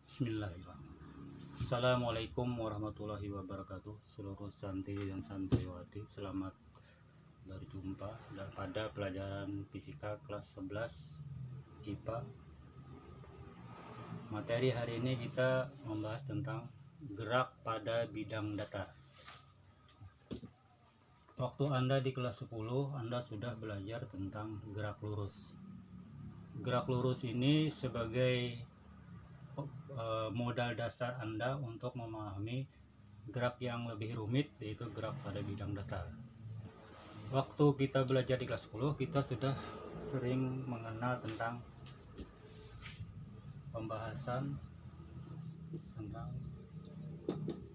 Bismillahirrahmanirrahim. Assalamualaikum warahmatullahi wabarakatuh. Seluruh santri dan santriwati, selamat berjumpa pada pelajaran fisika kelas 11 IPA. Materi hari ini kita membahas tentang gerak pada bidang datar. Waktu Anda di kelas 10, Anda sudah belajar tentang gerak lurus. Gerak lurus ini sebagai modal dasar Anda untuk memahami gerak yang lebih rumit, yaitu gerak pada bidang datar. Waktu kita belajar di kelas 10, kita sudah sering mengenal tentang pembahasan tentang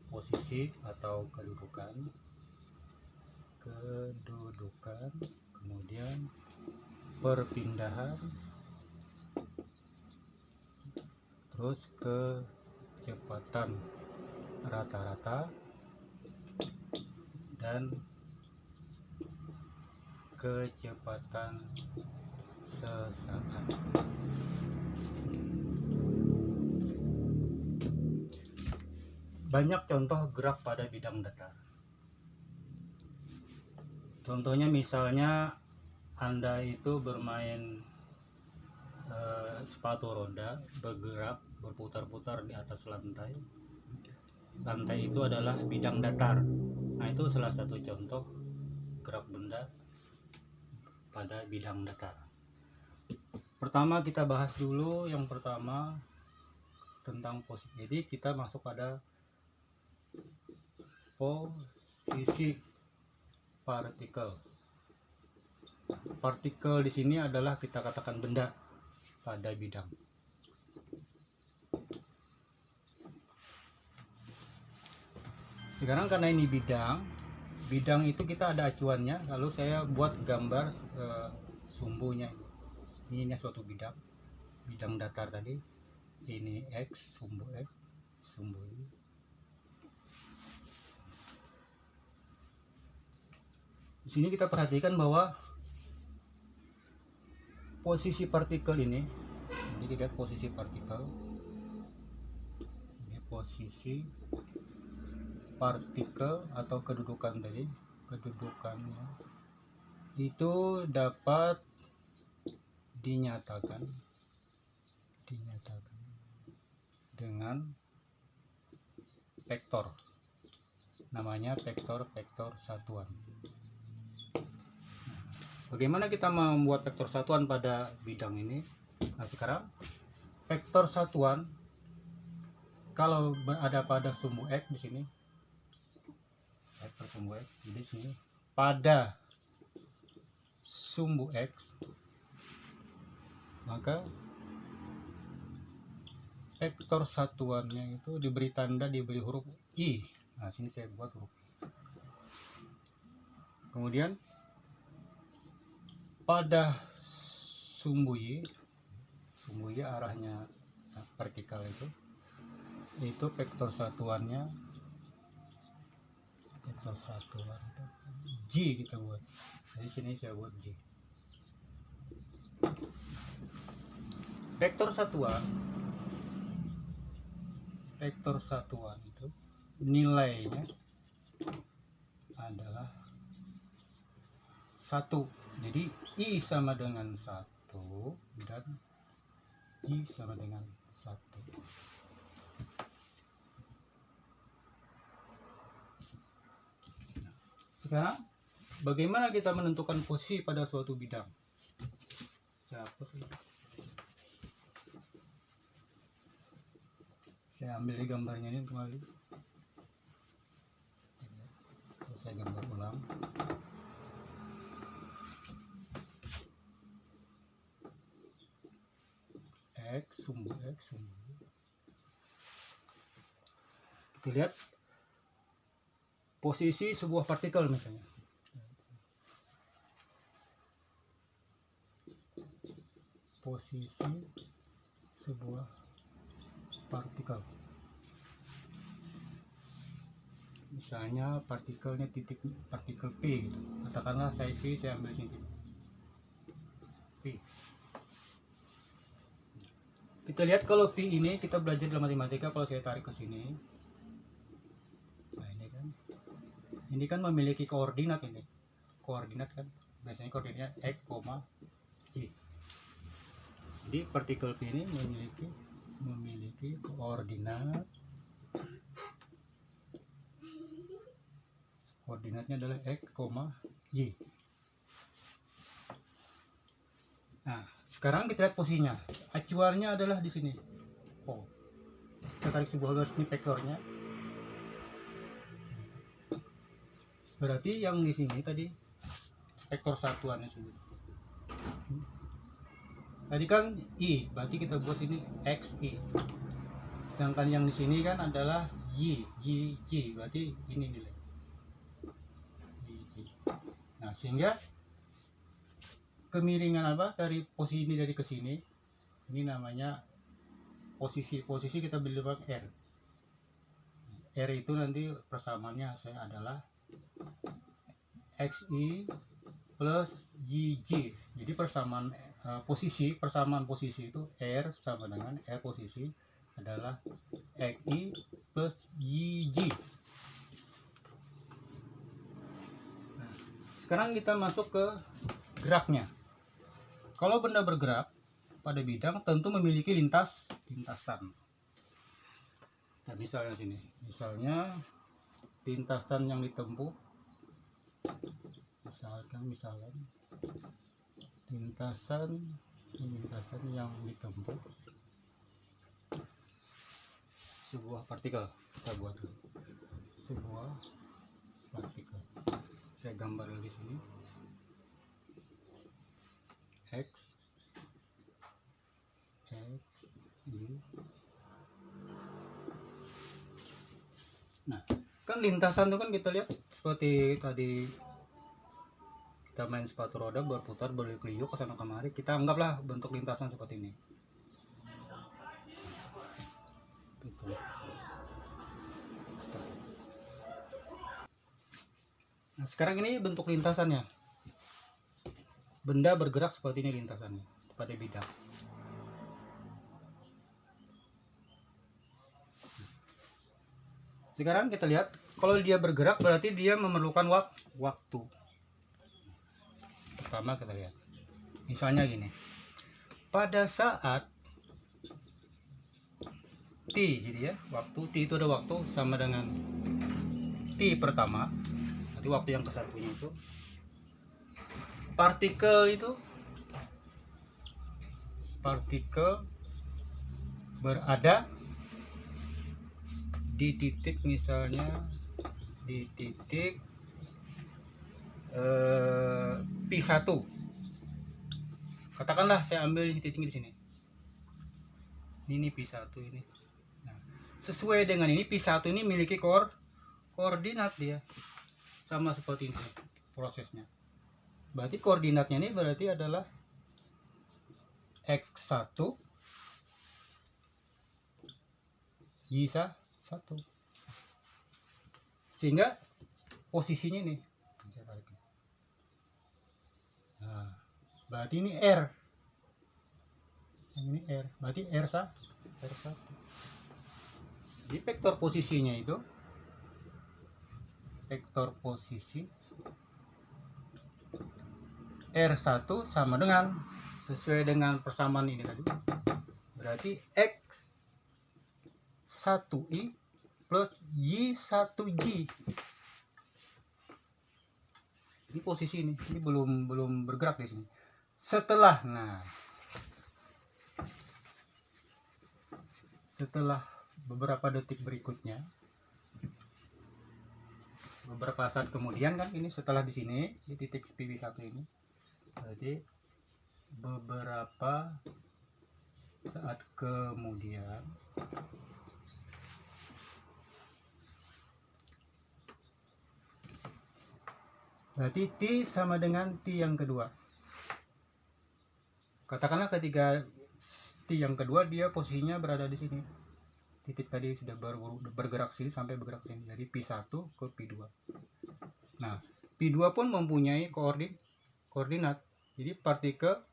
posisi atau kedudukan, kemudian perpindahan, terus kecepatan rata-rata, dan kecepatan sesaat. Banyak contoh gerak pada bidang datar. Contohnya misalnya Anda itu bermain sepatu roda, bergerak berputar-putar di atas lantai. Lantai itu adalah bidang datar. Nah, itu salah satu contoh gerak benda pada bidang datar. Pertama kita bahas dulu yang pertama tentang posisi. Jadi kita masuk pada posisi partikel. Partikel di sini adalah kita katakan benda pada bidang. Sekarang karena ini bidang itu kita ada acuannya, lalu saya buat gambar sumbunya. Ini suatu bidang datar tadi. Ini X, sumbu X, sumbu Y. Di sini kita perhatikan bahwa posisi partikel ini, jadi lihat posisi partikel. Ini posisi partikel atau kedudukan tadi, kedudukannya itu dapat dinyatakan dengan vektor, namanya vektor satuan. Bagaimana kita membuat vektor satuan pada bidang ini? Nah, sekarang vektor satuan kalau ada pada sumbu X di sini, vektor sumbu X di sini pada sumbu X, maka vektor satuannya itu diberi tanda, diberi huruf I. Nah, sini saya buat huruf I. Kemudian pada sumbu Y arahnya vertikal itu vektor satuannya, vektor satuan J kita buat. Jadi sini saya buat J. Vektor satuan itu nilainya adalah 1. Jadi I sama dengan 1 dan J sama dengan 1. Sekarang bagaimana kita menentukan posisi pada suatu bidang? Saya ambil gambarnya ini kembali. Saya gambar ulang. Sumbu X. Kita lihat posisi sebuah partikel misalnya. Posisi sebuah partikel. Misalnya partikelnya partikel P gitu. Katakanlah saya P, saya ambil sini P. Kita lihat kalau pi ini kita belajar dalam matematika, kalau saya tarik ke sini. Nah, ini kan memiliki koordinat ini. Koordinat kan biasanya koordinatnya x, y. Jadi partikel pi ini memiliki koordinat. Koordinatnya adalah x, y. Nah, sekarang kita lihat posisinya. Acuannya adalah di sini. Oh, kita tarik sebuah garis ini vektornya. Berarti yang di sini tadi vektor satuannya sendiri. Tadi kan i, berarti kita buat sini x i. Sedangkan yang di sini kan adalah y, berarti ini nilai. Nah, sehingga kemiringan apa dari posisi ini dari ke sini, ini namanya posisi kita beli R. R itu nanti persamaannya saya adalah xi plus yj. Jadi persamaan posisi itu R sama dengan R posisi adalah xi plus yj. Nah, sekarang kita masuk ke geraknya. Kalau benda bergerak pada bidang tentu memiliki lintasan. Nah, misalnya sini, misalnya lintasan yang ditempuh, misalkan lintasan yang ditempuh sebuah partikel. Kita buat dulu sebuah partikel. Saya gambar di sini. X Y. Nah, kan lintasan itu kan kita lihat seperti tadi kita main sepatu roda berputar berliuk-liuk ke sana kemari. Kita anggaplah bentuk lintasan seperti ini. Nah, sekarang ini bentuk lintasannya. Benda bergerak seperti ini lintasannya pada bidang. Sekarang kita lihat kalau dia bergerak berarti dia memerlukan waktu. Pertama kita lihat. Misalnya gini. Pada saat T, jadi ya, waktu T itu ada waktu sama dengan T pertama. Nanti waktu yang kesatunya itu partikel berada di titik, misalnya di titik P1. Katakanlah saya ambil di titik di sini. Ini P1 ini. Nah, sesuai dengan ini P1 ini memiliki koordinat dia. Sama seperti ini prosesnya. Berarti koordinatnya ini berarti adalah x1 y1. Sehingga posisinya ini. Nah, berarti ini R. Ini R. Berarti R1. Jadi vektor posisinya itu vektor posisi R1 sama dengan, sesuai dengan persamaan ini tadi, berarti X1I plus Y1J. Ini posisi ini belum bergerak di sini. Setelah beberapa detik berikutnya, beberapa saat kemudian kan ini setelah di sini di titik P1 ini, jadi beberapa saat kemudian berarti T sama dengan T yang kedua. Katakanlah ketika T yang kedua dia posisinya berada di sini. Titik tadi sudah bergerak sini sampai bergerak sini. Jadi P1 ke P2. Nah, P2 pun mempunyai koordinat. Jadi partikel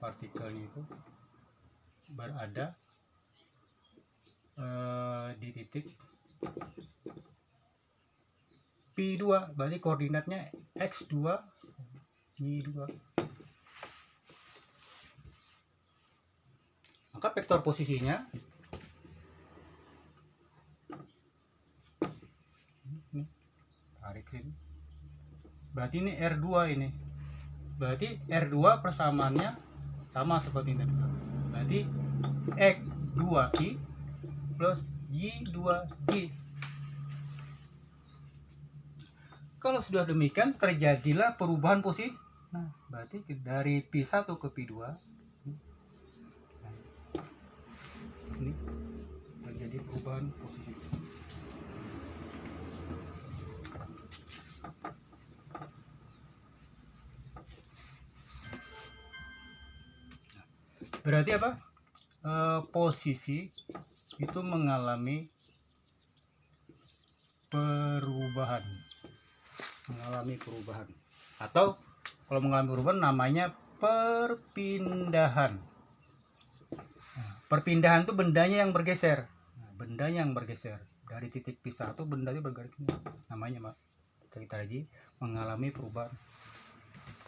partikelnya itu berada di titik P2, berarti koordinatnya X2 Y2. Maka vektor posisinya ini, tarik sini. Berarti ini R2 ini. Berarti R2 persamaannya sama seperti ini tadi. Berarti X2Y plus Y2J. Kalau sudah demikian terjadilah perubahan posisi. Nah, berarti dari P1 ke P2 ini terjadi perubahan posisi. Berarti apa? Posisi itu mengalami perubahan, atau kalau mengalami perubahan namanya perpindahan. Nah, perpindahan itu bendanya yang bergeser. Dari titik P1 bendanya bergerak, namanya kita lagi mengalami perubahan,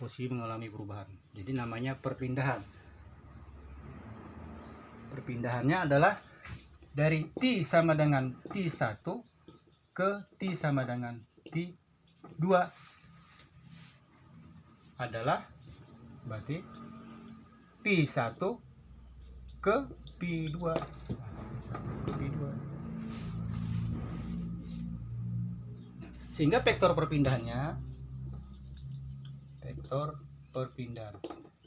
posisi mengalami perubahan, jadi namanya perpindahan. Perpindahannya adalah dari T sama dengan T1 ke T sama dengan T2 adalah berarti P1 ke P2. Sehingga vektor perpindahan.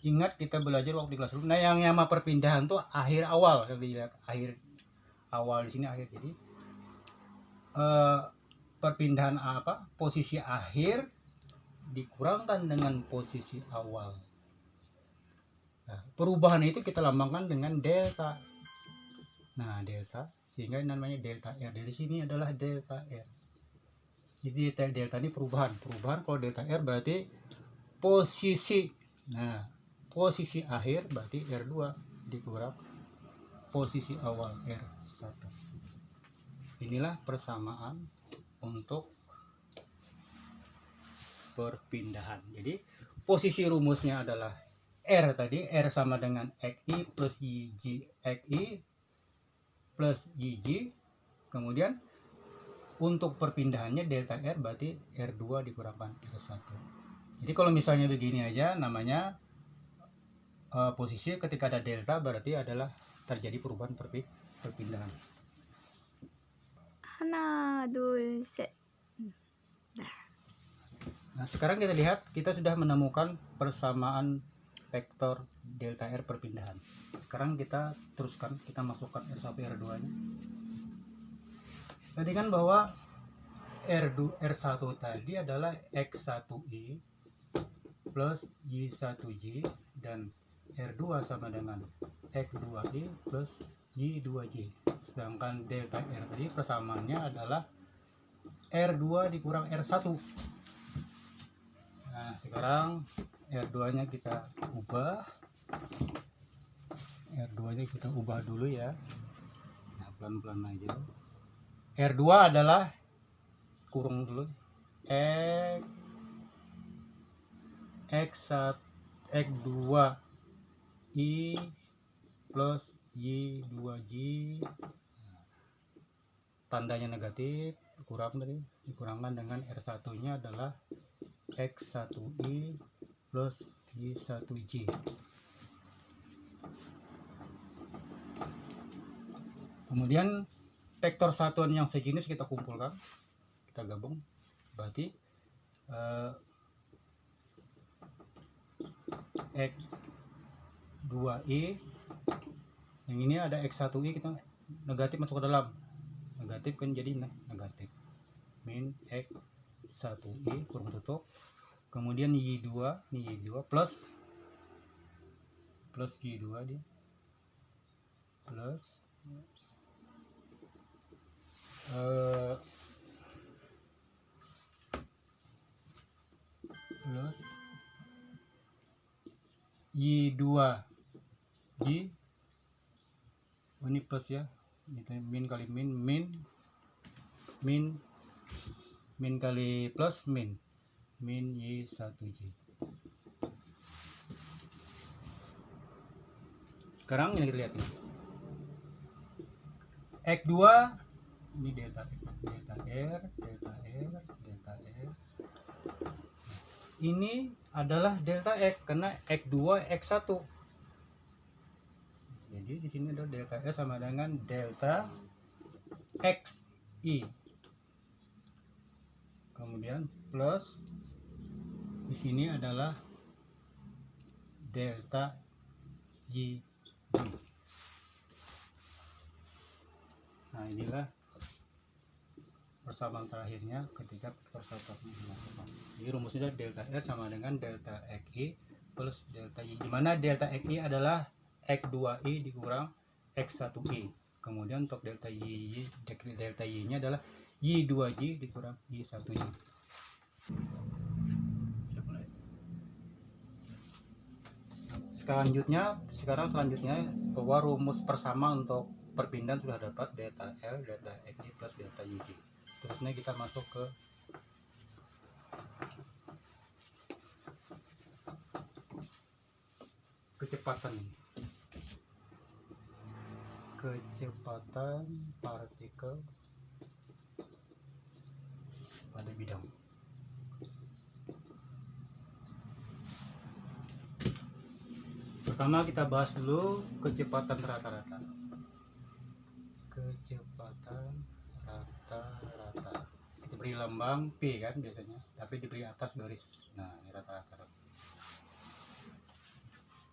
Ingat kita belajar waktu di kelas dulu. Nah, yang nama perpindahan tuh akhir awal. Kita lihat akhir awal di sini akhir. Jadi perpindahan apa? Posisi akhir dikurangkan dengan posisi awal. Nah, perubahan itu kita lambangkan dengan delta. Nah, delta, sehingga namanya delta R. Dari sini adalah delta R. Jadi delta ini perubahan. Kalau delta R berarti posisi. Nah, posisi akhir berarti R2 dikurang posisi awal R1. Inilah persamaan untuk perpindahan. Jadi posisi rumusnya adalah R tadi, R sama dengan XI plus YJ, XI plus YJ. Kemudian untuk perpindahannya delta R berarti R2 dikurangkan R1. Jadi kalau misalnya begini aja namanya posisi ketika ada delta berarti adalah terjadi perubahan perpindahan. Hana, dul, set. Nah, sekarang kita lihat kita sudah menemukan persamaan vektor delta R perpindahan. Sekarang kita teruskan, kita masukkan R1 R2 nya. Tadi kan bahwa R1 tadi adalah X1I plus Y1J dan R2 sama dengan X2I plus Y2J. Sedangkan delta R tadi persamaannya adalah R2 dikurang R1. Nah, sekarang R2 nya kita ubah. Dulu ya. Nah, pelan-pelan aja. R2 adalah kurung dulu X2I plus Y2J, tandanya negatif, dikurangkan dengan R1 nya adalah X1I plus Y1J. Kemudian vektor satuan yang sejenis kita kumpulkan, kita gabung, berarti X2I, yang ini ada X1I, kita negatif masuk ke dalam, negatif kan jadi negatif, min X1I kurung tutup, kemudian Y2, ini Y2 plus Y2 dia plus Y2 J, ini plus ya, ini min kali min kali plus min Y1J. Sekarang ini kita lihat ini X2, ini delta R. Ini adalah delta X karena X2 X1. Jadi di sini ada delta S sama dengan delta XI. Kemudian plus di sini adalah delta Y. Nah, inilah persamaan terakhirnya ketika vektor satu. Jadi rumusnya delta R sama dengan delta XI plus delta Y, di mana delta XI adalah X2I dikurang X1I. Kemudian untuk delta Y nya adalah Y2J dikurang Y1J. Sekarang selanjutnya bahwa rumus persama untuk perpindahan sudah dapat, delta L, delta XI plus delta YJ. Seterusnya kita masuk ke kecepatan partikel pada bidang. Pertama kita bahas dulu kecepatan rata-rata. Kita beri lambang P kan biasanya, tapi diberi atas garis. Nah, ini rata-rata.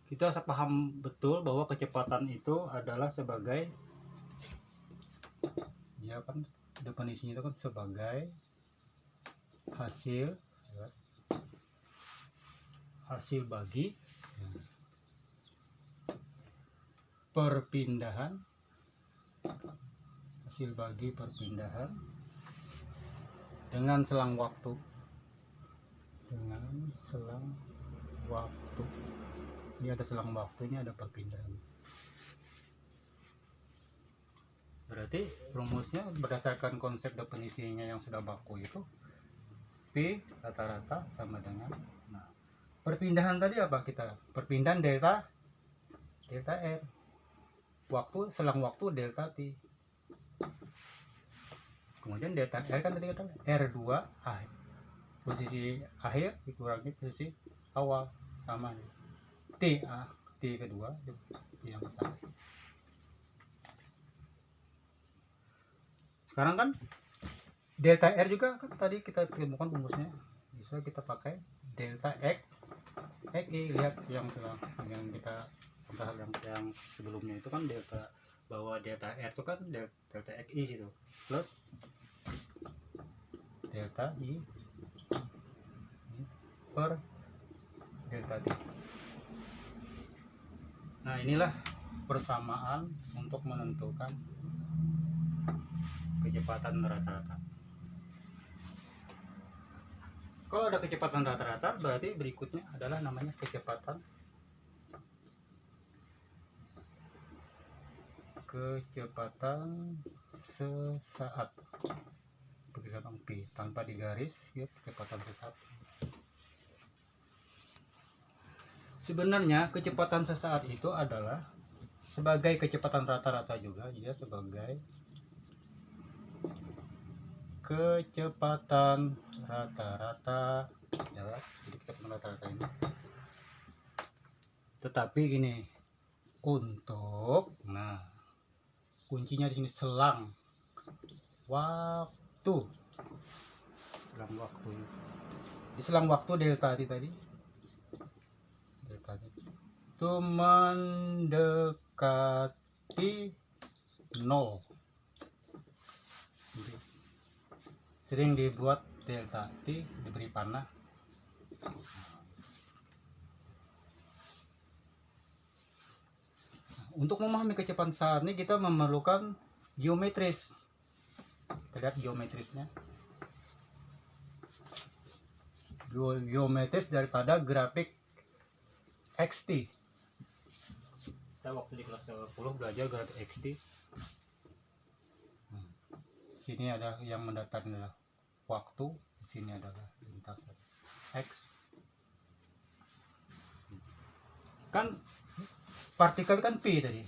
Kita paham betul bahwa kecepatan itu adalah sebagai, ya kan, definisinya itu kan sebagai hasil bagi perpindahan dengan selang waktu. Ini ada selang waktu, ini ada perpindahan. Berarti rumusnya berdasarkan konsep definisinya yang sudah baku itu P rata-rata sama dengan, nah, perpindahan tadi apa kita? Perpindahan delta R. Selang waktu delta T. Kemudian delta R kan tadi kata R2 posisi akhir dikurangi posisi awal sama T kedua yang besar. Sekarang kan delta R juga kan tadi kita temukan rumusnya, bisa kita pakai delta XI. Lihat yang kita yang sebelumnya itu kan bahwa delta R itu kan delta XI situ plus delta I per delta T. Nah, inilah persamaan untuk menentukan kecepatan rata-rata. Kalau ada kecepatan rata-rata, berarti berikutnya adalah namanya kecepatan sesaat. Tulisan P tanpa digaris, ya, kecepatan sesaat. Sebenarnya kecepatan sesaat itu adalah sebagai kecepatan rata-rata juga, dia sebagai kecepatan rata-rata ya. Jadi kecepatan rata-rata ini, tetapi gini, untuk, nah, kuncinya di sini selang waktu. Di selang waktu delta T tadi itu mendekati 0. Sering dibuat delta T diberi panah. Untuk memahami kecepatan saat ini kita memerlukan geometris. Kita lihat geometrisnya. Geometris daripada grafik XT. kita waktu di kelas 10 belajar grafik XT. Sini ada yang mendatar adalah waktu, di sini adalah lintasan X. Kan partikel kan P tadi,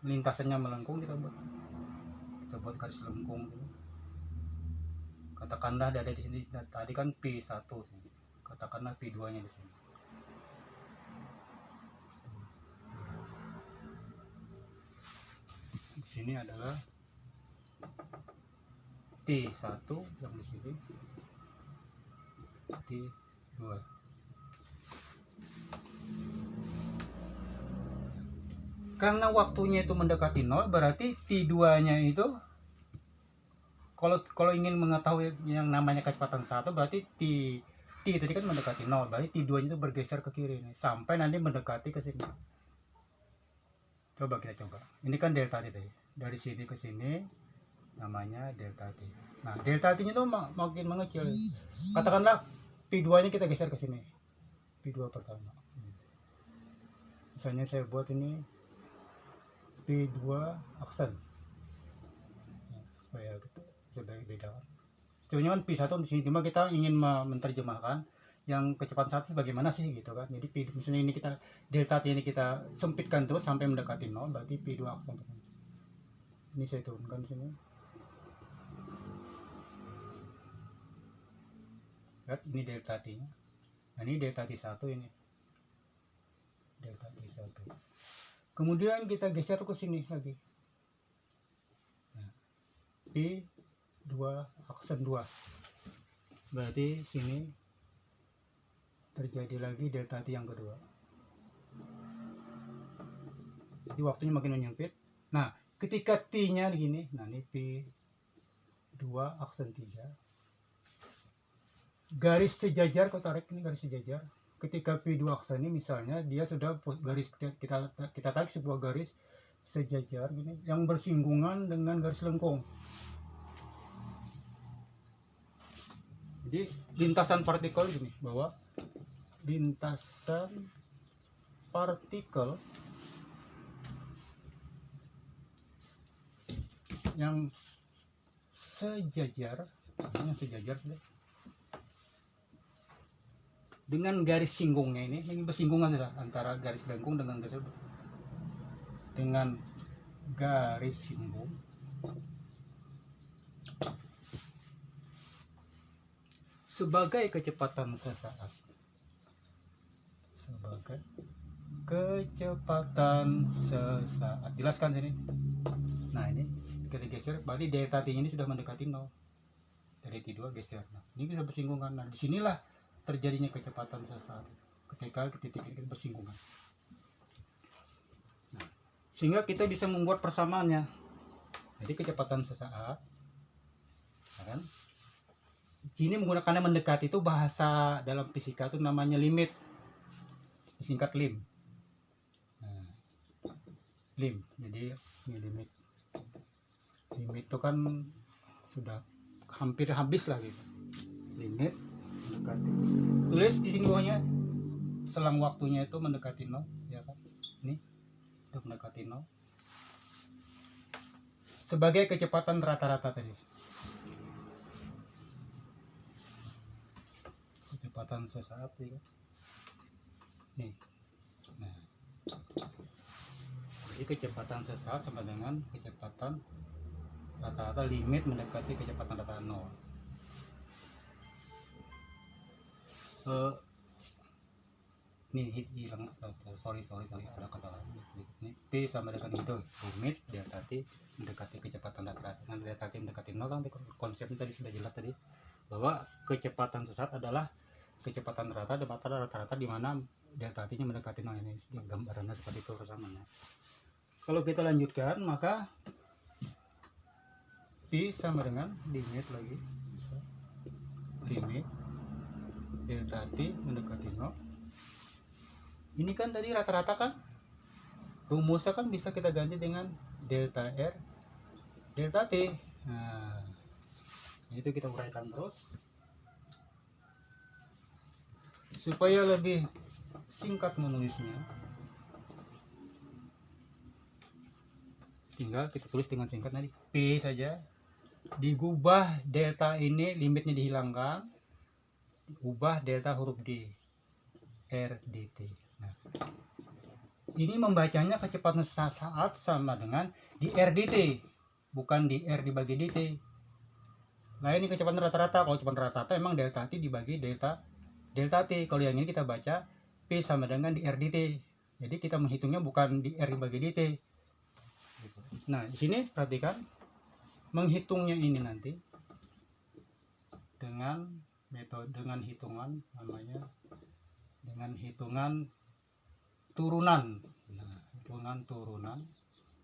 lintasannya melengkung, kita buat garis lengkung. Katakanlah ada di sini, tadi kan P1 sini, katakanlah P2 nya di sini. Di sini adalah T1 yang di sini, T2. Karena waktunya itu mendekati 0, berarti T2 nya itu kalau ingin mengetahui yang namanya kecepatan 1, berarti T tadi kan mendekati 0, berarti T2 nya itu bergeser ke kiri nih, sampai nanti mendekati ke sini. Coba kita coba. Ini kan delta T tadi. Dari sini ke sini namanya delta T. Nah, delta T-nya itu makin mengecil. Katakanlah P2-nya kita geser ke sini. P2 pertama. Misalnya saya buat ini P2 aksen. Supaya gitu coba bedakan. Sebenarnya kan P1 di sini, cuma kita ingin menerjemahkan yang kecepatan 1 bagaimana sih gitu kan. Jadi misalnya ini kita delta T ini kita sempitkan terus sampai mendekati 0, berarti P2 aksen. Ini saya turunkan sini. Lihat, ini delta T nya. Nah, ini delta T1 ini. Delta T1. Kemudian kita geser ke sini lagi. Nah, P2 aksen 2. Berarti sini terjadi lagi delta T yang kedua. Jadi waktunya makin menyempit. Nah, ketika T-nya begini, nah ini P2 aksen 3. Garis sejajar, kau tarik ini garis sejajar. Ketika P2 aksen ini misalnya dia sudah garis, kita tarik sebuah garis sejajar gini yang bersinggungan dengan garis lengkung. Jadi lintasan partikel gini, bahwa lintasan partikel yang sejajar sudah dengan garis singgungnya ini bersinggungan sudah antara garis lengkung dengan garis singgung. Sebagai kecepatan sesaat. Jelaskan sini. Nah, ini kita geser, berarti delta T ini sudah mendekati 0. Dari T2 geser. Nah, ini bisa bersinggungan. Nah, disinilah terjadinya kecepatan sesaat ketika titik ini bersinggungan. Nah, sehingga kita bisa membuat persamaannya. Jadi kecepatan sesaat, kan? Sini menggunakannya mendekati itu bahasa dalam fisika itu namanya limit, disingkat lim. Nah, lim, jadi ini limit itu kan sudah hampir habis lah gitu. Limit mendekati, tulis di sini bawahnya selang waktunya itu mendekati 0, ya kan? Ini udah mendekati 0 sebagai kecepatan rata-rata tadi. Kecepatan sesaat ya. Nih. Nah. Jadi kecepatan sesaat sama dengan kecepatan rata-rata limit mendekati kecepatan rata-rata 0. Nih hilang, sorry ada kesalahan. Ini T sama dengan itu, limit delta T mendekati kecepatan rata-rata. Nah, delta T mendekati 0 kan konsepnya tadi sudah jelas tadi, bahwa kecepatan sesaat adalah kecepatan rata-rata di mana delta T-nya mendekati 0. Ini gambarannya seperti itu persamaannya. Kalau kita lanjutkan, maka T sama dengan limit lagi, bisa limit delta T mendekati 0. Ini kan tadi rata-rata kan, rumusnya kan bisa kita ganti dengan delta R delta T. Nah, itu kita uraikan terus supaya lebih singkat menulisnya. tinggal kita tulis dengan singkat nanti P saja, digubah delta ini limitnya dihilangkan, ubah delta huruf D R dt. Nah, ini membacanya kecepatan saat sama dengan di R dt, bukan di R dibagi dt. Nah, ini kecepatan rata-rata. Kalau kecepatan rata-rata emang delta t dibagi delta t. Kalau yang ini kita baca P sama dengan di R dt. Jadi kita menghitungnya bukan di R dibagi dt. Nah, di sini perhatikan menghitungnya ini nanti dengan metode dengan hitungan namanya dengan hitungan turunan. Nah, hitungan turunan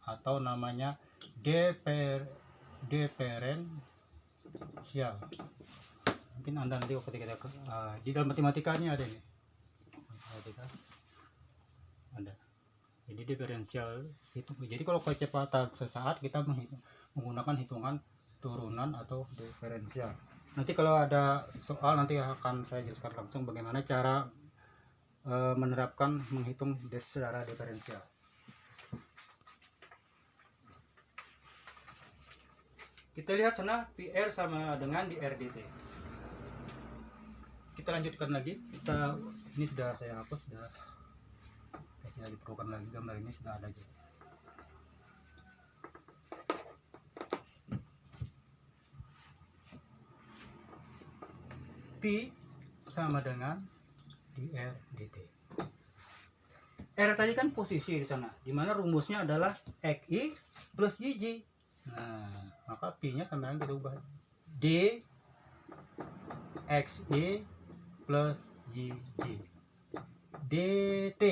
atau namanya diferensial. Mungkin Anda nanti ketika di dalam matematikanya ada ini. Ada. Jadi diferensial itu. Jadi kalau kecepatan sesaat kita menggunakan hitungan turunan atau diferensial. Nanti kalau ada soal nanti akan saya jelaskan langsung bagaimana cara menerapkan menghitung secara diferensial. Kita lihat sana PR sama dengan di RDT. Kita lanjutkan lagi. Ini sudah saya hapus, sudah tidak diperlukan lagi, gambar ini sudah ada gitu. P sama dengan dr dt. R tadi kan posisi di sana, dimana rumusnya adalah xi plus yj. Nah, maka P nya sama dengan kita ubah d xi plus yj dt.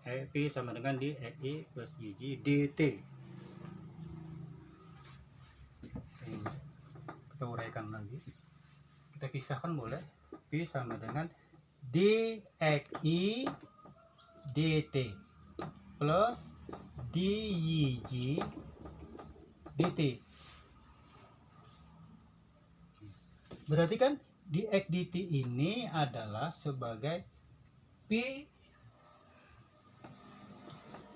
Nah, P sama dengan d xi plus yj dt. Kita uraikan lagi, kita pisahkan boleh. P sama dengan dxi dt plus dyj dt. Berarti kan dx dt ini adalah sebagai P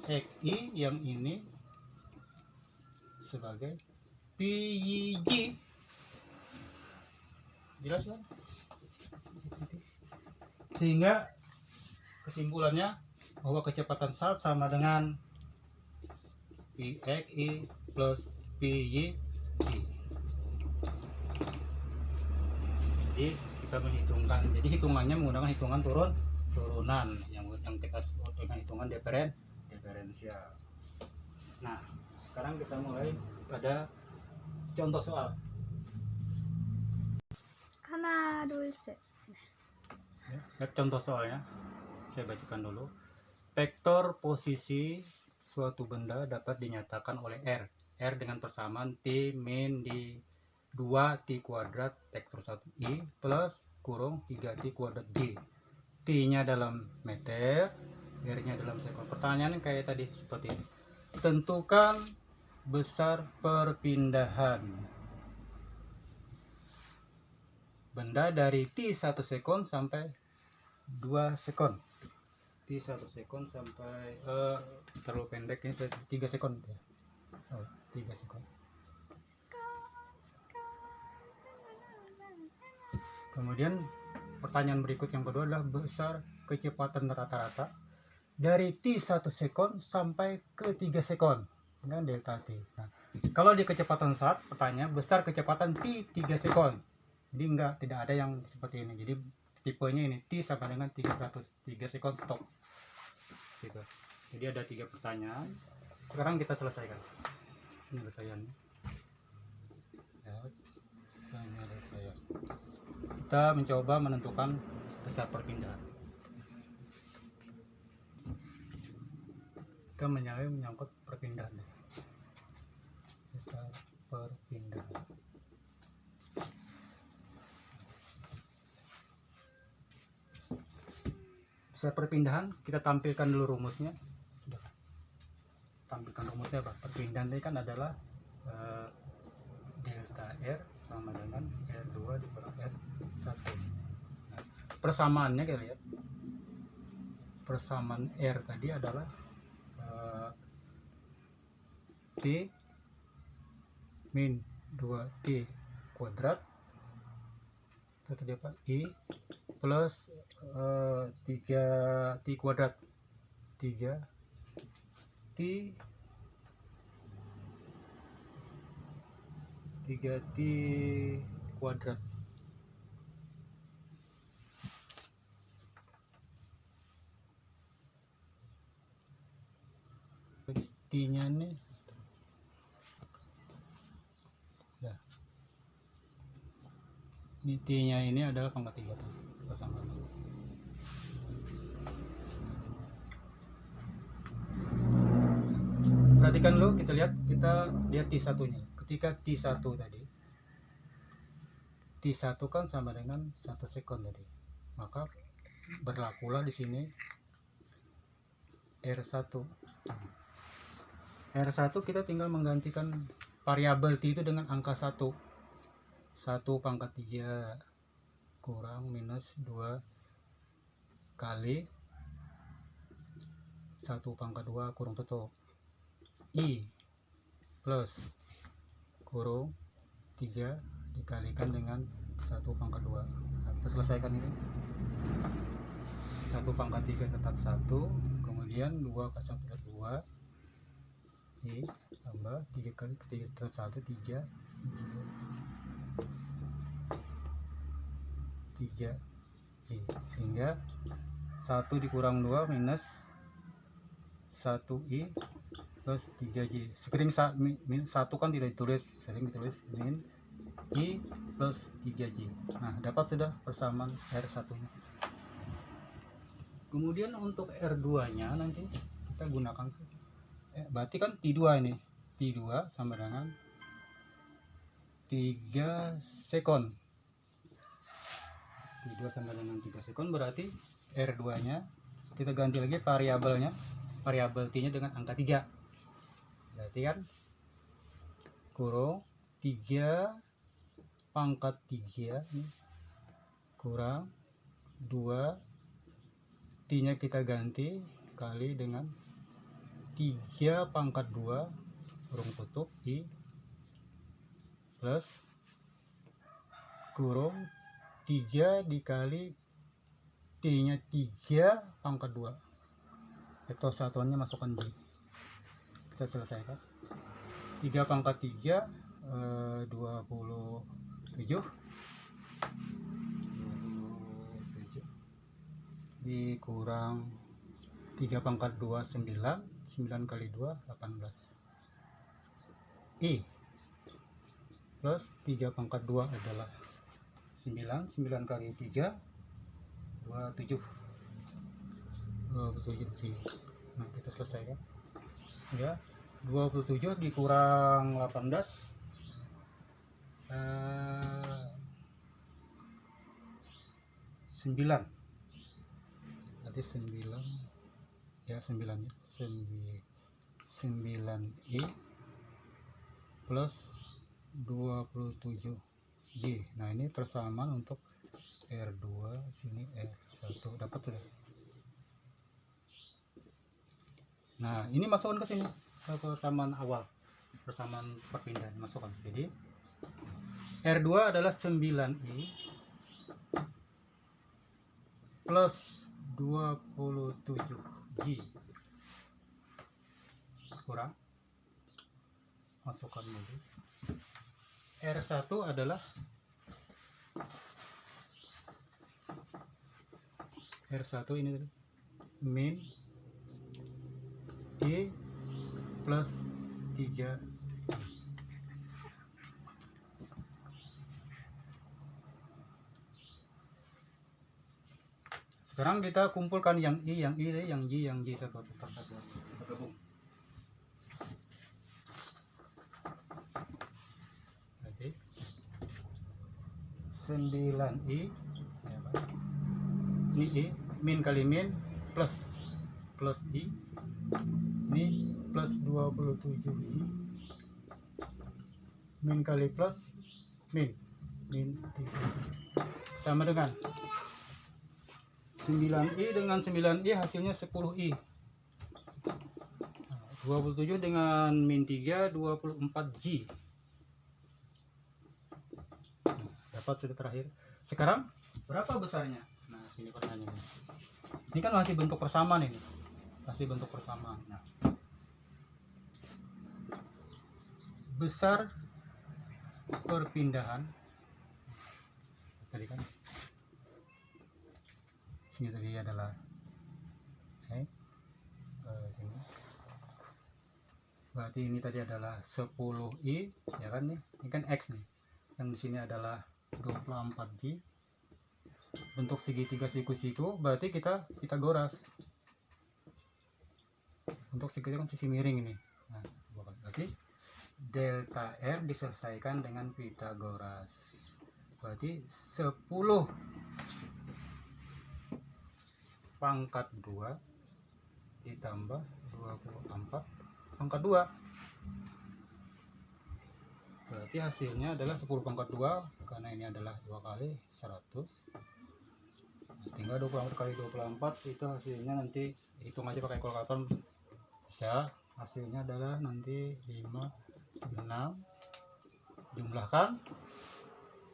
xi, yang ini sebagai pyj. Jelas kan? Sehingga kesimpulannya bahwa kecepatan saat sama dengan Pxi plus Pyj. Jadi kita menghitungkan, jadi hitungannya menggunakan hitungan turunan yang kita sebut dengan hitungan diferensial. Nah, sekarang kita mulai pada contoh soal. 하나, 둘, 셋. Contoh soalnya saya bacakan dulu. Vektor posisi suatu benda dapat dinyatakan oleh R dengan persamaan T min di 2 T kuadrat vektor 1 I plus kurung 3 T kuadrat G. T nya dalam meter, R nya dalam sekon. Pertanyaannya kayak tadi seperti ini. Tentukan besar perpindahan benda dari T1 sekon sampai 2 sekon. T1 sekon sampai terlalu pendek ini 3 sekon. 3 sekon. Kemudian pertanyaan berikut yang kedua adalah besar kecepatan rata-rata dari T1 sekon sampai ke 3 sekon dengan delta T. Nah, kalau di kecepatan saat pertanyaan besar kecepatan T 3 sekon. Jadi tidak ada yang seperti ini. Jadi tipenya ini T sama dengan 3 sekon stop. Gitu. Jadi ada 3 pertanyaan. Sekarang kita selesaikan. Penyelesaiannya. Penyelesaian. Kita mencoba menentukan besar perpindahan. Kita menyangkut perpindahan. Besar perpindahan. Besar perpindahan, kita tampilkan dulu rumusnya. Sudah. Tampilkan rumusnya apa? Perpindahan ini kan adalah delta R sama dengan R2 dikurang R1. Nah, persamaannya kita lihat. Persamaan R tadi adalah T min 2T kuadrat itu tadi apa, I plus 3T kuadrat, 3T kuadrat. T-nya nih, nah, ini T-nya ini adalah pangkat 3 tuh, kita samakan. Perhatikan lo, kita lihat T1 nya. Ketika T1 tadi, T1 kan sama dengan 1 sekon tadi, maka berlakulah di sini R1. R1 kita tinggal menggantikan variabel T itu dengan angka 1 pangkat 3 kurang minus 2 kali 1 pangkat 2 kurung tutup I plus kurung 3 dikalikan dengan 1 pangkat 2. Nah, kita selesaikan ini. 1 pangkat 3 tetap 1, kemudian 2 pasang tetap 2 J tambah 3 kali 3 tetap 1, 3 J, sehingga 1 dikurang 2 minus 1I plus 3J. Sering 1 kan tidak ditulis, sering ditulis min I plus 3J. Nah, dapat sudah persamaan R1 nya. Kemudian untuk R2 nya nanti kita gunakan berarti kan T2 ini, T2 sama dengan 3 sekon. T2 sama dengan 3 sekon, berarti R2 nya kita ganti lagi variabelnya, variabel T nya dengan angka 3. Berarti kan kurung 3 pangkat 3 kurang 2 T nya kita ganti kali dengan 3 pangkat 2 kurung tutup I plus kurung 3 dikali T nya 3 pangkat 2, itu satuannya masukkan J. Kita selesaikan 3 pangkat 3 27 dikurang 3 pangkat 2 9 kali 2 18 I plus 3 pangkat 2 adalah 9 kali 3 27 I. Nah, kita selesaikan ya. 27 dikurang 18 9, berarti 9 ya, 9I plus 27J. Nah, ini persamaan untuk R2, sini R1 dapat sudah. Nah, ini masukkan ke sini ke persamaan awal, persamaan perpindahan masukkan. Jadi R2 adalah 9I plus 27J kurang, masukkan lagi. R1 adalah R1 ini tadi min I plus 3. Sekarang kita kumpulkan yang I, yang J, satu persatu. Kita gabung. Jadi 9I ini I, min kali min plus I, ini plus 27I, min kali plus min sama dengan 9I dengan 9I hasilnya 10I. Nah, 27 dengan min 3 24G. Dapat sudah terakhir. Sekarang berapa besarnya? Nah, sini pertanyaannya. Ini kan masih bentuk persamaan ini. Masih bentuk persamaan. Nah, besar perpindahan tadi kan sini tadi adalah sini. Berarti ini tadi adalah 10i ya kan nih. Ini kan X nih. Yang di sini adalah 24G. Bentuk segitiga siku-siku berarti kita Pitagoras. Untuk segitiga kan sisi miring ini. Nah, berarti delta R diselesaikan dengan Pitagoras. Berarti 10 pangkat 2 ditambah 24 pangkat 2. Berarti hasilnya adalah 10 pangkat 2 karena ini adalah 2 kali 100. Nah, tinggal 24 kali 24 itu hasilnya nanti hitung aja pakai kalkulator bisa. Hasilnya adalah nanti 5 6 jumlahkan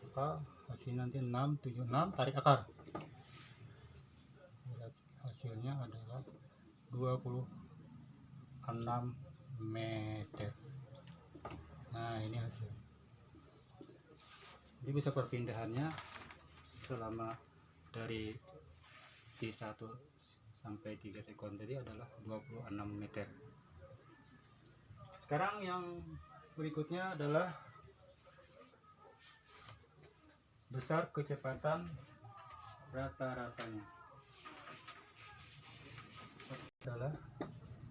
maka hasilnya nanti 676 tarik akar. Hasilnya adalah 26 meter. Nah, ini hasil. Jadi bisa perpindahannya selama dari T1 sampai 3 sekon tadi adalah 26 meter. Sekarang yang berikutnya adalah besar kecepatan rata-ratanya. Adalah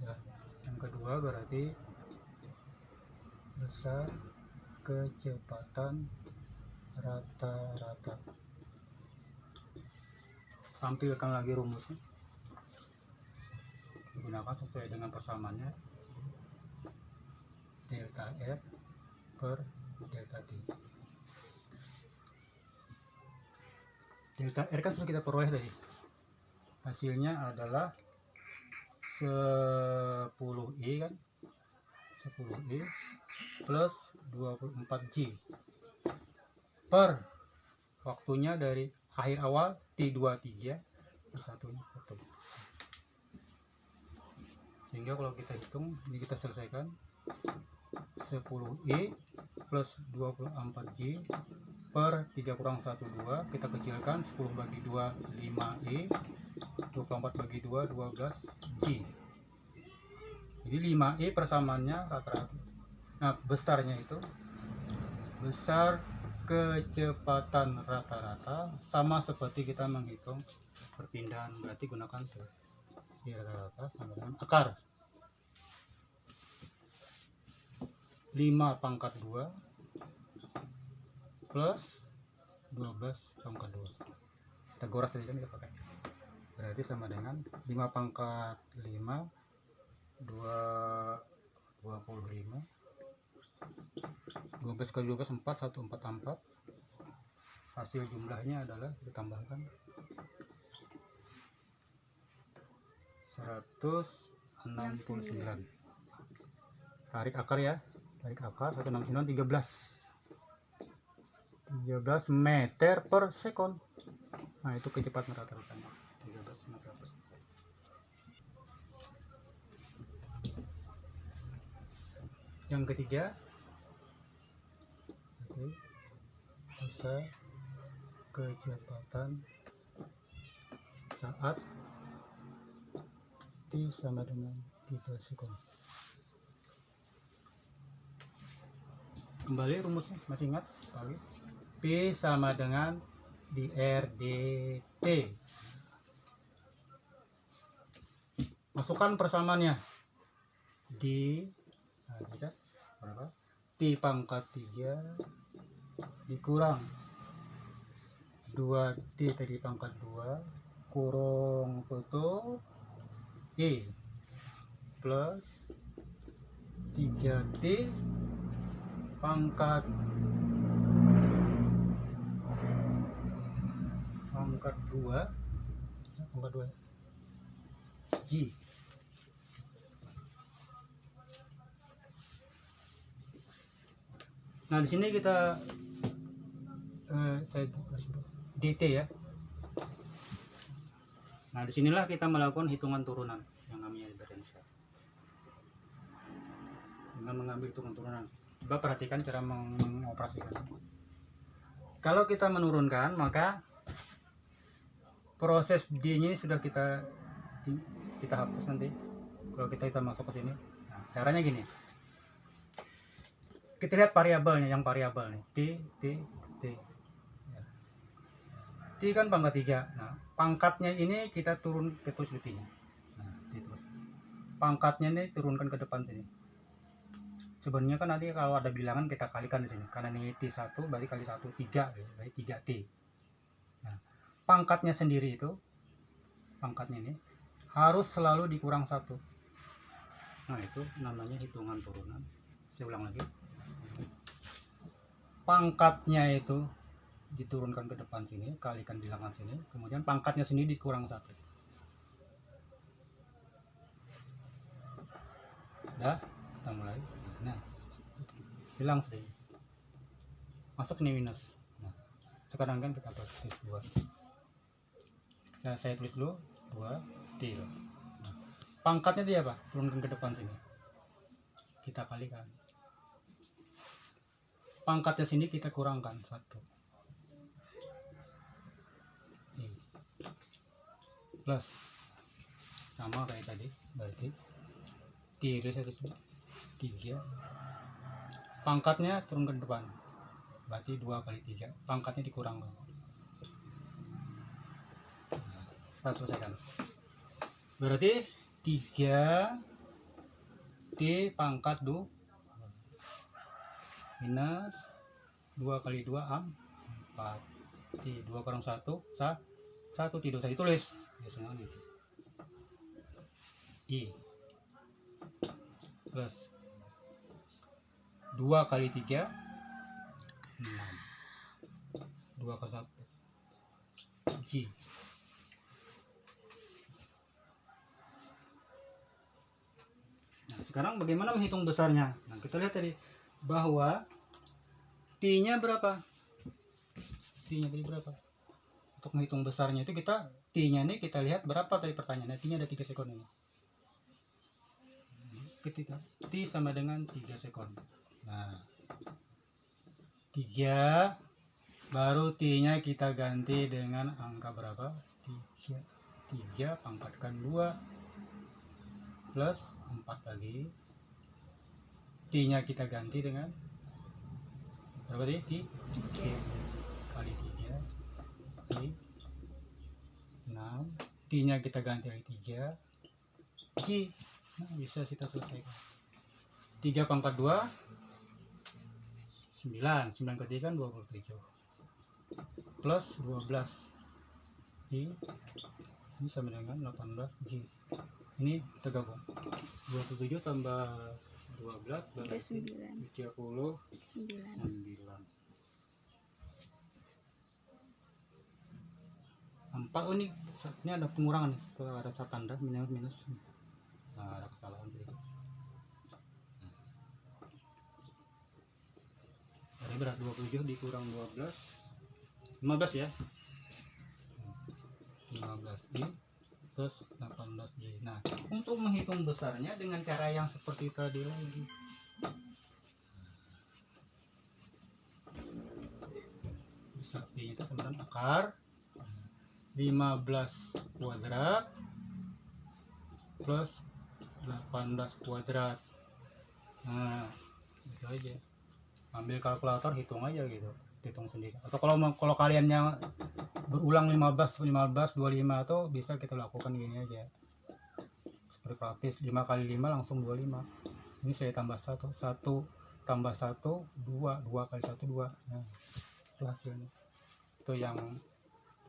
ya, yang kedua berarti besar kecepatan rata-rata. Tampilkan lagi rumusnya. Gunakan sesuai dengan persamaannya. Delta R per delta T. Delta R kan sudah kita peroleh tadi. Hasilnya adalah 10i kan. 10i plus 24G per waktunya dari akhir awal T23 satunya 1. Sehingga kalau kita hitung ini kita selesaikan 10i plus 24G per 3 kurang 1 2 kita kecilkan 10 bagi 2 5i 24 bagi 2 12G. Jadi 5i persamaannya rata-rata. Nah, besarnya itu besar kecepatan rata-rata sama seperti kita menghitung perpindahan, berarti gunakan tuh rata-rata sama dengan akar 5 pangkat 2 plus 12 pangkat 2. Kita goras tadi kan kita pakai, berarti sama dengan 5 pangkat 5 25 12 kali 12 4 144. Hasil jumlahnya adalah ditambahkan 169. Tarik akar ya, tarik akar 169 13 meter per sekon. Nah, itu kecepatan rata-ratanya 13 meter per sekon. Yang ketiga, besar kecepatan saat T sama dengan 3 sekon. Kembali rumusnya, masih ingat? P sama dengan dr/dt. Masukkan persamaannya. D berapa? T pangkat 3 dikurang 2T tadi pangkat 2 kurung tutup E plus 3T pangkat 2 G Nah, di sini kita saya garis bawah, DT ya. Nah, disinilah kita melakukan hitungan turunan yang namanya diferensial dengan mengambil hitungan turunan. Coba perhatikan cara mengoperasikan. Kalau kita menurunkan, maka proses D-nya sudah kita hapus nanti. Kalau kita masuk ke sini, nah, caranya gini. Kita lihat variabelnya, yang variabel nih, T. Ya. T kan pangkat 3. Nah, pangkatnya ini kita turun ke tulis di T-nya. Nah, T terus. Pangkatnya ini turunkan ke depan sini. Sebenarnya kan nanti kalau ada bilangan kita kalikan di sini. Karena ini T1 berarti kali 1 3, berarti 3T. Nah, pangkatnya sendiri itu, pangkatnya ini harus selalu dikurang 1. Nah, itu namanya hitungan turunan. Saya ulang lagi. Pangkatnya itu diturunkan ke depan sini, kalikan bilangan sini, kemudian pangkatnya sendiri dikurang 1. Udah, kita mulai. Nah, hilang sedikit. Masuk nih minus. Nah, sekarang kan kita tulis 2. Saya tulis dulu 2T. Nah, pangkatnya dia apa? Turunkan ke depan sini. Kita kalikan. Pangkatnya sini kita kurangkan 1. Plus sama kayak tadi, berarti T itu 3. Pangkatnya turun ke depan, berarti 2 kali 3. Pangkatnya dikurangkan. Nah, kita selesaikan. Berarti 3 T pangkat 2 minus 2 kali 2 4 T 2 kurang 1 1 tidak usah ditulis biasanya gitu. I plus 2 kali 3 6 2 ke 1 G. Nah, sekarang bagaimana menghitung besarnya? Nah, kita lihat tadi bahwa T-nya berapa? T-nya tadi berapa? Untuk menghitung besarnya itu kita T-nya ini kita lihat berapa tadi pertanyaannya. T-nya ada 3 sekon ini. Ketika T sama dengan 3 sekon. Nah, 3 baru T-nya kita ganti dengan angka berapa? 3 pangkatkan 2 plus 4 lagi. T-nya kita ganti dengan berapa tadi? 3 kali 3 kali 6. T-nya kita ganti kali 3 G. Nah, bisa kita selesaikan. 3 pangkat 2 9. 9 kali 3 kan 27 plus 12 G. Ini sama dengan 18 G. Ini kita gabung 27 tambah 12 berarti 39. 4. Oh, ini ada pengurangan nih, setelah ada saat tanda minus. Nah, ada kesalahan sedikit. Jadi berat 27 dikurang 12 15 ya. 15 G terus 18 G. Nah, untuk menghitung besarnya dengan cara yang seperti tadi lagi. Besar P itu sama dengan akar 15 kuadrat plus 18 kuadrat. Nah, itu aja. Ambil kalkulator, hitung aja gitu. Hitung sendiri. Atau kalau kaliannya berulang 15 25 tuh bisa kita lakukan gini aja. Seperti praktis 5 kali 5 langsung 25. Ini saya tambah 1 tambah 1 2 kali 1 2. Nah, itu hasilnya. Itu yang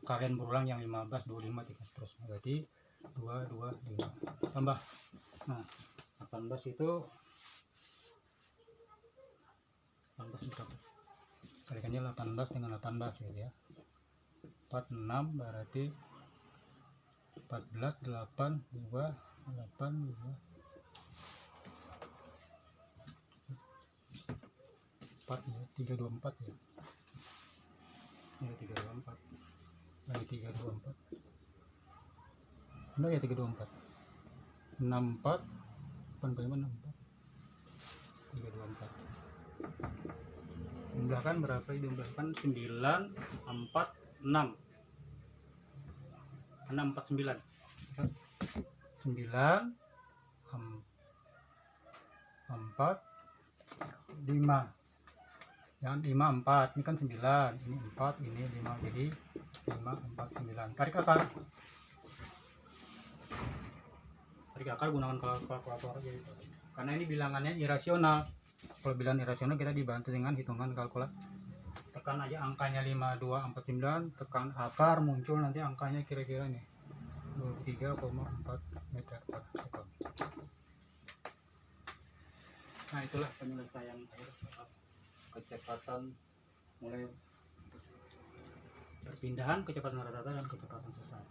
kalian berulang yang 15 25 3 seterusnya. Berarti 2 5 tambah. Nah, 18 itu 18 berapa? Kalikannya 18 dengan 18 gitu ya. 46 berarti 14 8 2 8 2 4 ya, 324 ya. Ya 324. Lagi 324. Benar ya 324. 64 8,64 324. Jumlahkan berapa? Jumlahkan 9 4 6 649. 9 4 5. Jangan 5 4. Ini kan 9, ini 4, ini 5. Jadi 5 4 9. Tarik akar. Tarik akar gunakan kalkulator aja gitu. Karena ini bilangannya irasional. Kalau bilangan irasional kita dibantu dengan hitungan kalkulator. Tekan aja angkanya 5249, tekan akar, muncul nanti angkanya kira-kira nih 23,4 meter per sekon. Nah itulah penyelesaian air soal kecepatan mulai perpindahan kecepatan rata-rata dan kecepatan sesar.